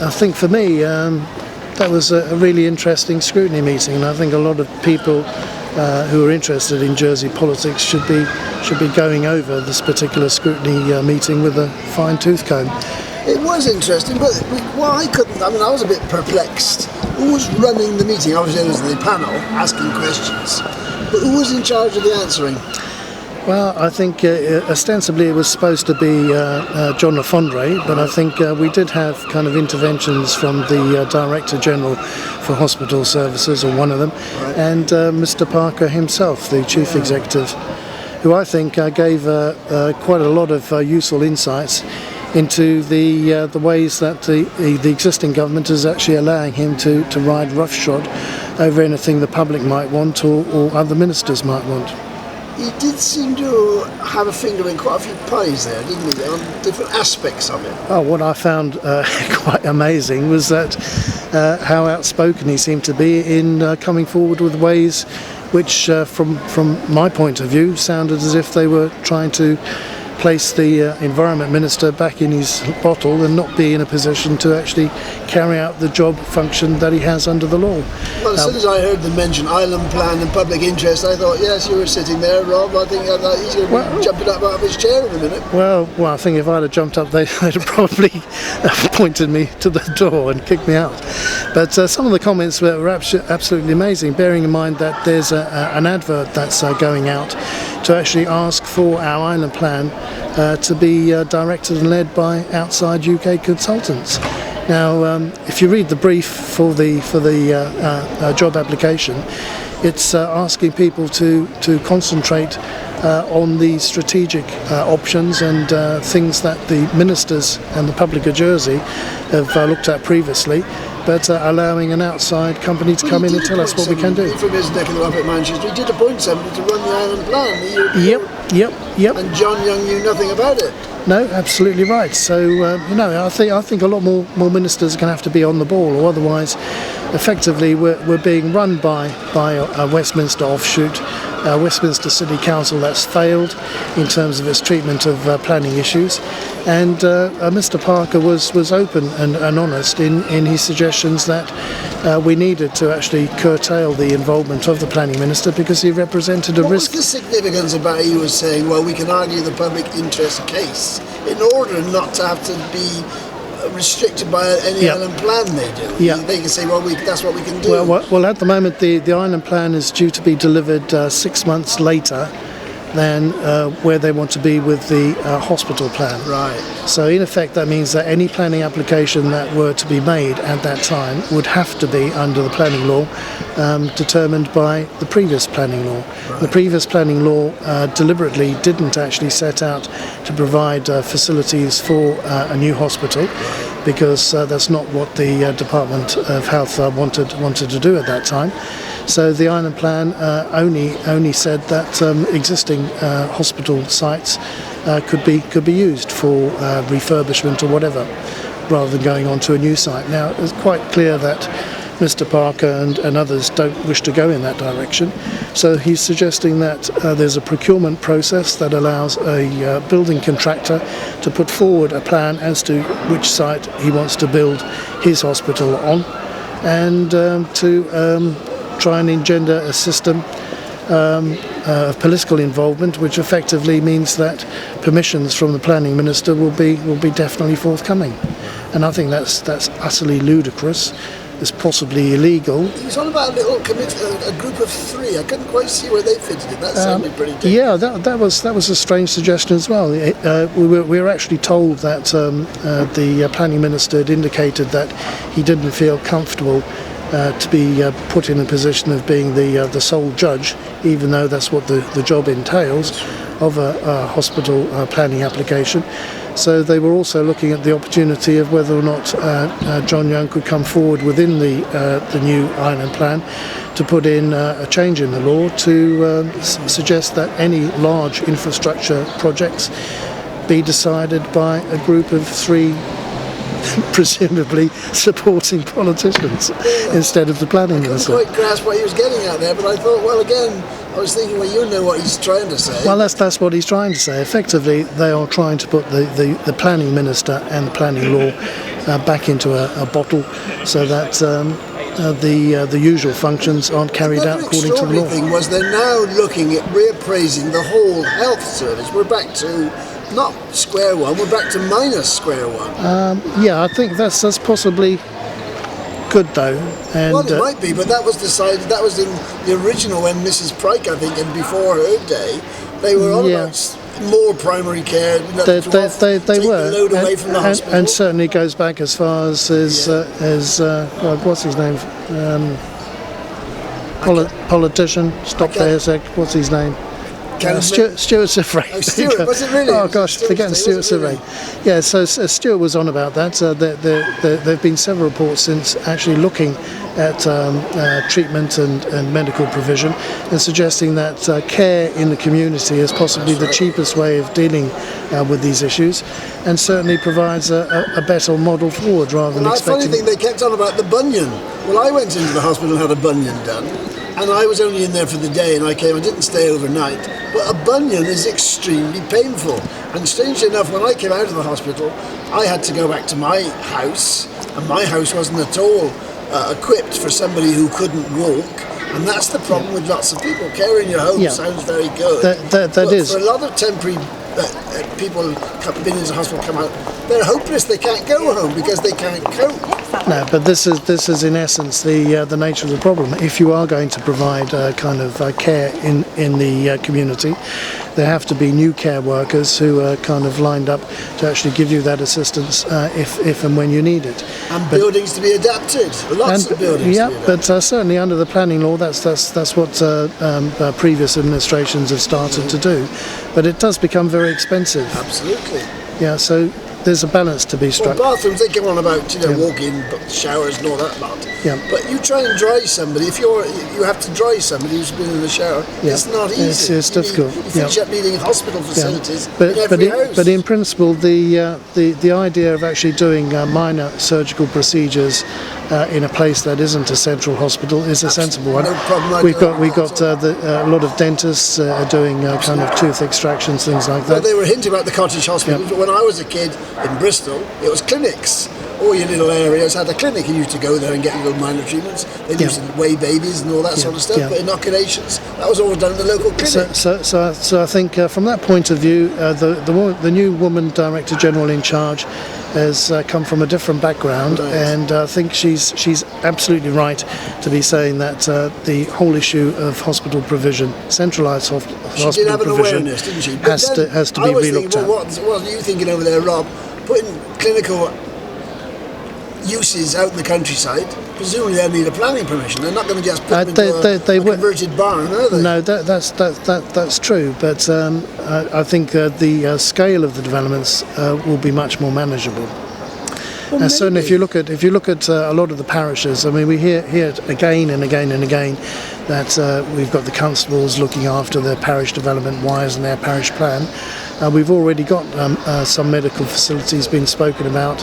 I think for me that was a really interesting scrutiny meeting, and I think a lot of people who are interested in Jersey politics should be going over this particular scrutiny meeting with a fine-tooth comb. It was interesting, but I was a bit perplexed. Who was running the meeting? Obviously there was the panel asking questions, but who was in charge of the answering? Well, I think ostensibly it was supposed to be John Le Fondre, but I think we did have kind of interventions from the Director General for Hospital Services, or one of them, right, and Mr. Parker himself, the Chief Executive, who I think gave quite a lot of useful insights into the ways that the existing government is actually allowing him to ride roughshod over anything the public might want or other ministers might want. He did seem to have a finger in quite a few pies there, didn't he, on different aspects of it. Oh, what I found quite amazing was that how outspoken he seemed to be in coming forward with ways which, from my point of view, sounded as if they were trying to place the Environment Minister back in his bottle and not be in a position to actually carry out the job function that he has under the law. Well, as soon as I heard them mention island plan and public interest, I thought, yes, you were sitting there, Rob. I think he's going to be jumping up out of his chair in a minute. Well, I think if I'd have jumped up, they'd have probably pointed me to the door and kicked me out. But some of the comments were absolutely amazing, bearing in mind that there's an advert that's going out to actually ask for our island plan to be directed and led by outside UK consultants. Now, if you read the brief for the job application, it's asking people to concentrate on the strategic options and things that the ministers and the public of Jersey have looked at previously, but allowing an outside company to come in and tell us what we can do. From his neck of the at Manchester, he did appoint somebody to run the island plan. Yep. And John Young knew nothing about it. No, absolutely right. So I think a lot more ministers are going to have to be on the ball, or otherwise, effectively, we're being run by a Westminster offshoot, Westminster City Council that's failed in terms of its treatment of planning issues, and Mr. Parker was open and honest in his suggestions that we needed to actually curtail the involvement of the planning minister because he represented a risk. What was the significance about he was saying, well, we can argue the public interest case in order not to have to be restricted by any island plan they do? Yeah. They can say, well, that's what we can do. Well, at the moment, the island plan is due to be delivered 6 months later than where they want to be with the hospital plan. Right. So in effect that means that any planning application that were to be made at that time would have to be under the planning law determined by the previous planning law. Right. The previous planning law deliberately didn't actually set out to provide facilities for a new hospital, because that's not what the Department of Health wanted to do at that time. So the island plan only said that existing hospital sites could be used for refurbishment or whatever, rather than going on to a new site. Now it's quite clear that Mr. Parker and others don't wish to go in that direction. So he's suggesting that there's a procurement process that allows a building contractor to put forward a plan as to which site he wants to build his hospital on, and to try and engender a system of political involvement, which effectively means that permissions from the planning minister will be definitely forthcoming. And I think that's utterly ludicrous. It's possibly illegal. He was on about a little a group of three. I couldn't quite see where they fitted in. That sounded pretty dangerous. Yeah, that was a strange suggestion as well. We were actually told that the planning minister had indicated that he didn't feel comfortable to be put in a position of being the sole judge, even though that's what the job entails of a hospital planning application. So they were also looking at the opportunity of whether or not John Young could come forward within the new island plan to put in a change in the law to suggest that any large infrastructure projects be decided by a group of three presumably supporting politicians instead of the planning minister. I couldn't quite grasp what he was getting at there, but I thought, well, again, I was thinking, well, you know what he's trying to say. Well, that's what he's trying to say. Effectively, they are trying to put the planning minister and the planning law back into a bottle, so that the usual functions aren't carried out according to the law. The thing was they're now looking at reappraising the whole health service. We're back to not square one, we're back to minus square one. Yeah, I think that's possibly good though. And, well, it might be, but that was decided. That was in the original when Mrs. Pryke, I think, and before her day, they were on about more primary care. They were, the load away from the hospital. And certainly goes back as far as what's his name? Politician. Stop there a sec. What's his name? Stuart Siffray. Oh, Stuart, was it really? Oh gosh, forgetting Stuart Siffray. Yeah, so Stuart was on about that. There have been several reports since actually looking at treatment and medical provision and suggesting that care in the community is possibly the cheapest way of dealing with these issues, and certainly provides a better model forward rather than expecting. The funny thing, they kept on about the bunion. Well, I went into the hospital and had a bunion done. And I was only in there for the day, and I didn't stay overnight. But a bunion is extremely painful. And strangely enough, when I came out of the hospital, I had to go back to my house, and my house wasn't at all equipped for somebody who couldn't walk. And that's the problem with lots of people. Care in your home sounds very good. That is. For a lot of temporary people who've been into hospital come out, they're hopeless. They can't go home because they can't cope. No, but this is in essence the nature of the problem. If you are going to provide kind of care in the community, there have to be new care workers who are kind of lined up to actually give you that assistance if and when you need it. And buildings to be adapted. Lots of buildings. Yeah, but certainly under the planning law, that's what previous administrations have started to do. But it does become very expensive. Absolutely. Yeah, so there's a balance to be struck. Well, bathrooms, they come on about walk-in showers and all that lot. Yeah. But you try and dry somebody. If you have to dry somebody who's been in the shower, it's not easy. It's difficult. You finish up needing hospital facilities in every house. But in principle, the idea of actually doing minor surgical procedures in a place that isn't a central hospital is a sensible one. No problem. We've got a lot of dentists doing kind of tooth extractions, things like that. Well, they were hinting about the cottage hospitals, but when I was a kid in Bristol, it was clinics. All your little areas had a clinic, and you used to go there and get little minor treatments. They used to weigh babies and all that sort of stuff, but inoculations, that was all done in the local clinic. So I think from that point of view, the new woman Director General in charge has come from a different background, and I think she's absolutely right to be saying that the whole issue of hospital provision, centralised hospital did have an provision, awareness, didn't she? has to be relooked at. What are you thinking over there, Rob? Putting clinical uses out in the countryside, presumably they'll need a planning permission. They're not going to just put them into a converted barn, are they? No, that's true. But I think the scale of the developments will be much more manageable. Well, certainly, if you look at a lot of the parishes, I mean, we hear again and again and again that we've got the constables looking after their parish development wires and their parish plan. We've already got some medical facilities being spoken about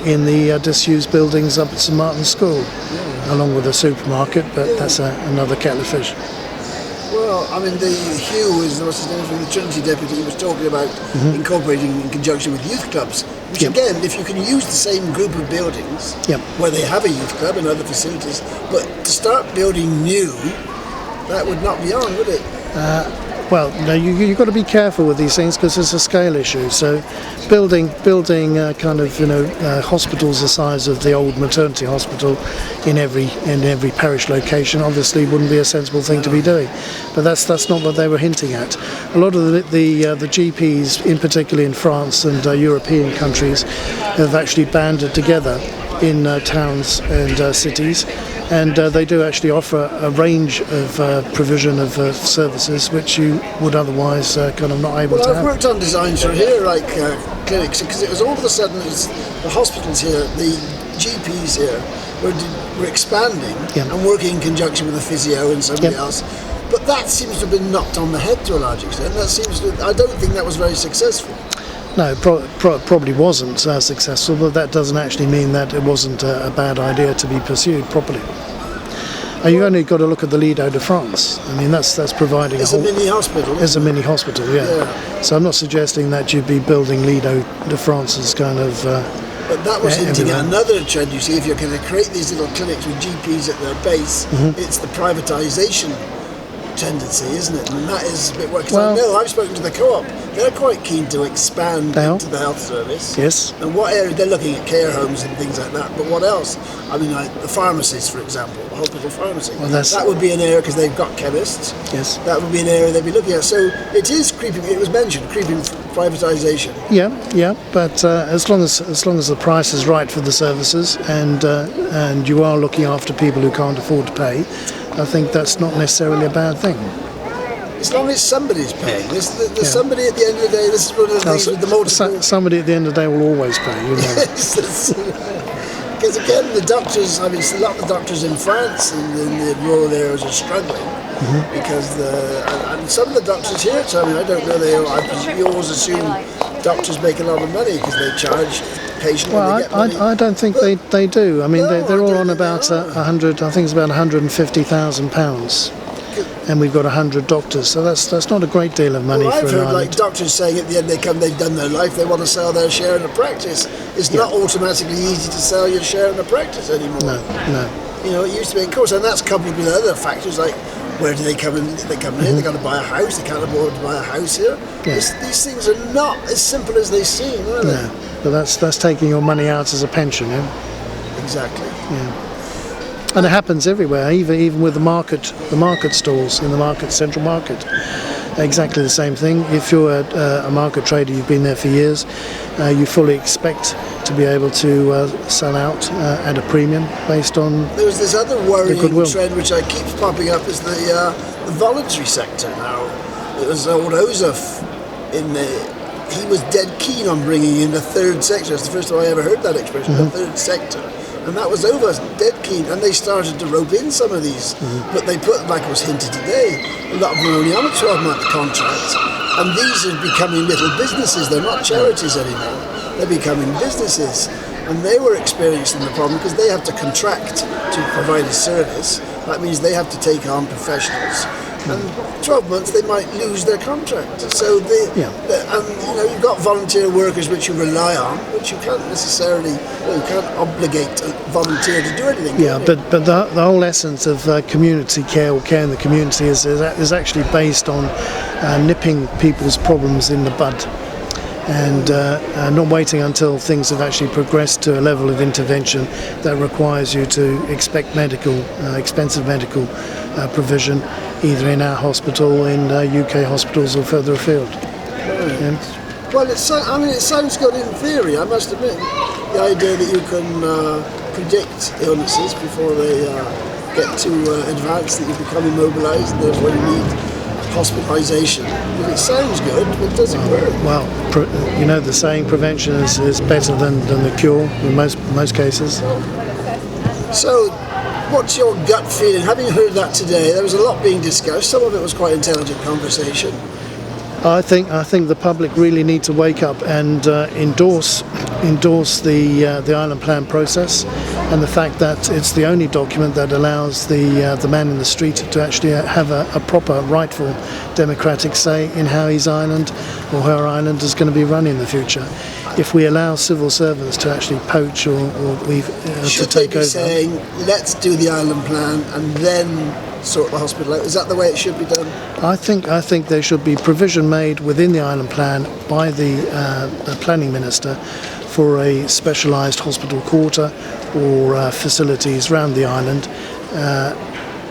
in the disused buildings up at St Martin's School, along with a supermarket, but that's another kettle of fish. Well, I mean, Hugh was from the Trinity Deputy, he was talking about incorporating in conjunction with youth clubs, which again, if you can use the same group of buildings where they have a youth club and other facilities, but to start building new, that would not be on, would it? Well, no, you've got to be careful with these things because it's a scale issue. So, building kind of hospitals the size of the old maternity hospital in every parish location obviously wouldn't be a sensible thing to be doing. But that's not what they were hinting at. A lot of the GPs, in particular in France and European countries, have actually banded together in towns and cities. And they do actually offer a range of provision of services which you would otherwise kind of not able to have. I've worked on designs for here, like clinics, because it was all of a sudden the hospitals here, the GPs here were expanding and working in conjunction with a physio and somebody else. But that seems to have been knocked on the head to a large extent. I don't think that was very successful. No, probably wasn't successful, but that doesn't actually mean that it wasn't a bad idea to be pursued properly. You've only got to look at the Lido de France. I mean, that's providing a mini hospital. It's a mini hospital, yeah. So I'm not suggesting that you'd be building Lido de France's kind of But that was hinting at everywhere. another trend. You see, if you're going to create these little clinics with GPs at their base, it's the privatisation tendency, isn't it? And that is a bit worse. Because I know I've spoken to the co-op; they're quite keen to expand into the health service. Yes. And what area they're looking at care homes and things like that. But what else? I mean, like the pharmacies, for example, the hospital pharmacy. Well, that would be an area because they've got chemists. Yes. That would be an area they'd be looking at. So it is creeping. It was mentioned creeping privatisation. Yeah. But as long as the price is right for the services, and you are looking after people who can't afford to pay, I think that's not necessarily a bad thing. As long as somebody's paying. There's somebody at the end of the day. This is one of the things with the multiple. Somebody at the end of the day will always pay. You know. Because again, the doctors. I mean, a lot of the doctors in France and in the rural areas are struggling because and some of the doctors here tell me, I don't know. You always assume doctors make a lot of money because they charge patients. Well, when they get money. I don't think they do. I mean, they're all on about £100. I think it's about £150,000. And we've got 100 doctors, so that's not a great deal of money for I've an heard island. like doctors saying at the end they've done their life, they want to sell their share in a practice. It's not automatically easy to sell your share in a practice anymore. No. You know, it used to be, of course, and that's coupled with other factors like where do they come in? They come in, they've got to buy a house, they can't afford to buy a house here. Yeah. These things are not as simple as they seem, are they? No, but that's taking your money out as a pension, yeah? Exactly. Yeah. And it happens everywhere, even with the market stalls in the central market. Exactly the same thing. If you're a market trader, you've been there for years, you fully expect to be able to sell out at a premium based on There was this other worrying goodwill. trend which keeps popping up is the voluntary sector now. It was old Ozef he was dead keen on bringing in the third sector. It's the first time I ever heard that expression, the third sector. And that was over, dead keen, and they started to rope in some of these. But they put, like was hinted today, a lot of them are only on a 12-month contract, and these are becoming little businesses. They're not charities anymore. They're becoming businesses. And they were experiencing the problem because they have to contract to provide a service. That means they have to take on professionals. And 12 months they might lose their contract. So you've got volunteer workers which you rely on, which you can't necessarily, you can't obligate a volunteer to do anything. Yeah, but the whole essence of community care or care in the community is actually based on nipping people's problems in the bud. And not waiting until things have actually progressed to a level of intervention that requires you to expect expensive medical provision, either in our hospital, in UK hospitals, or further afield. Right. Yeah. Well, it sounds good in theory, I must admit. The idea that you can predict illnesses before they get too advanced, that you become immobilised, and therefore you need hospitalisation. But it sounds good, but does it work? Well, the saying, prevention is better than the cure in most cases. So, what's your gut feeling? Having heard that today, there was a lot being discussed. Some of it was quite intelligent conversation. I think the public really need to wake up and endorse the island plan process, and the fact that it's the only document that allows the man in the street to actually have a proper, rightful, democratic say in how his island or her island is going to be run in the future. If we allow civil servants to actually poach or to take over, saying, let's do the island plan and then sort the hospital out? Is that the way it should be done? I think there should be provision made within the island plan by the planning minister for a specialised hospital quarter or facilities around the island,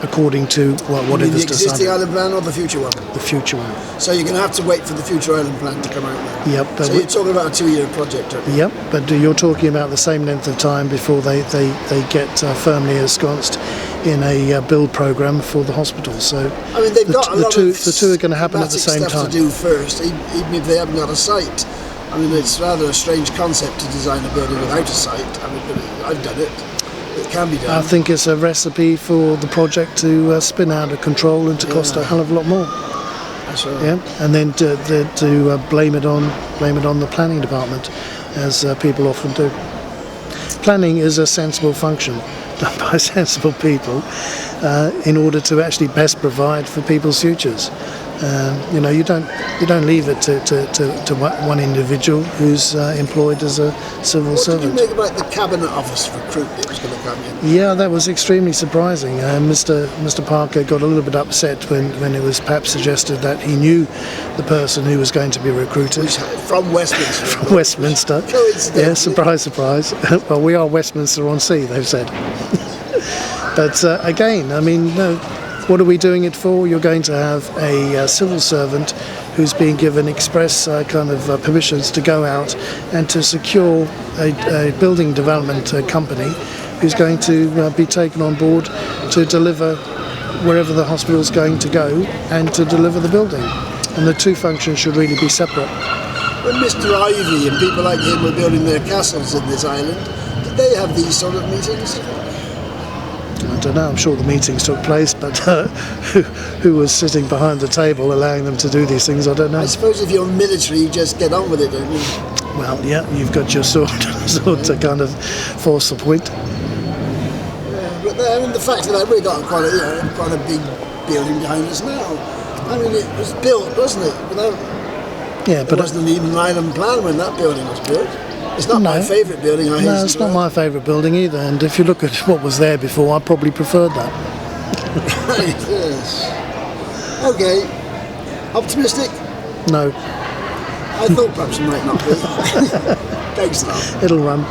according to whatever's the existing decided. island plan or the future one? The future one. So you're going to have to wait for the future island plan to come out then? Yep. So you're talking about a 2-year project, aren't you? Yep, but you're talking about the same length of time before they get firmly ensconced in a build programme for the hospital. So I mean, they've got a lot of the two are going to happen at the same stuff time. to do first, even if they haven't got a site. I mean, it's rather a strange concept to design a building without a site. I mean, but I've done it. It can be done. I think it's a recipe for the project to spin out of control and to cost a hell of a lot more. That's right. Yeah, and then to blame it on the planning department, as people often do. Planning is a sensible function done by sensible people in order to actually best provide for people's futures. You don't leave it to one individual who's employed as a civil servant. What did you make about the cabinet office recruit that was going to come in? Yeah, that was extremely surprising. Mr. Parker got a little bit upset when it was perhaps suggested that he knew the person who was going to be recruited. From Westminster. From Westminster. Yeah, surprise, surprise. Well, we are Westminster-on-Sea, they've said. But again, I mean, what are we doing it for? You're going to have a civil servant who's being given express permissions to go out and to secure a building development company who's going to be taken on board to deliver wherever the hospital's going to go and to deliver the building. And the two functions should really be separate. When Mr. Ivy and people like him were building their castles in this island, did they have these sort of meetings? I don't know, I'm sure the meetings took place, but who was sitting behind the table allowing them to do these things, I don't know. I suppose if you're military, you just get on with it, don't you? Well, yeah, you've got your sword to kind of force the point. Yeah, but I mean, the fact that we've got quite a big building behind us now. I mean, it was built, wasn't it? It wasn't even an island plan when that building was built. It's not my favourite building. No, it's not my favourite building either. And if you look at what was there before, I probably preferred that. Right, yes. Okay. Optimistic? No. I thought perhaps you might not be. Thanks a lot. It'll run.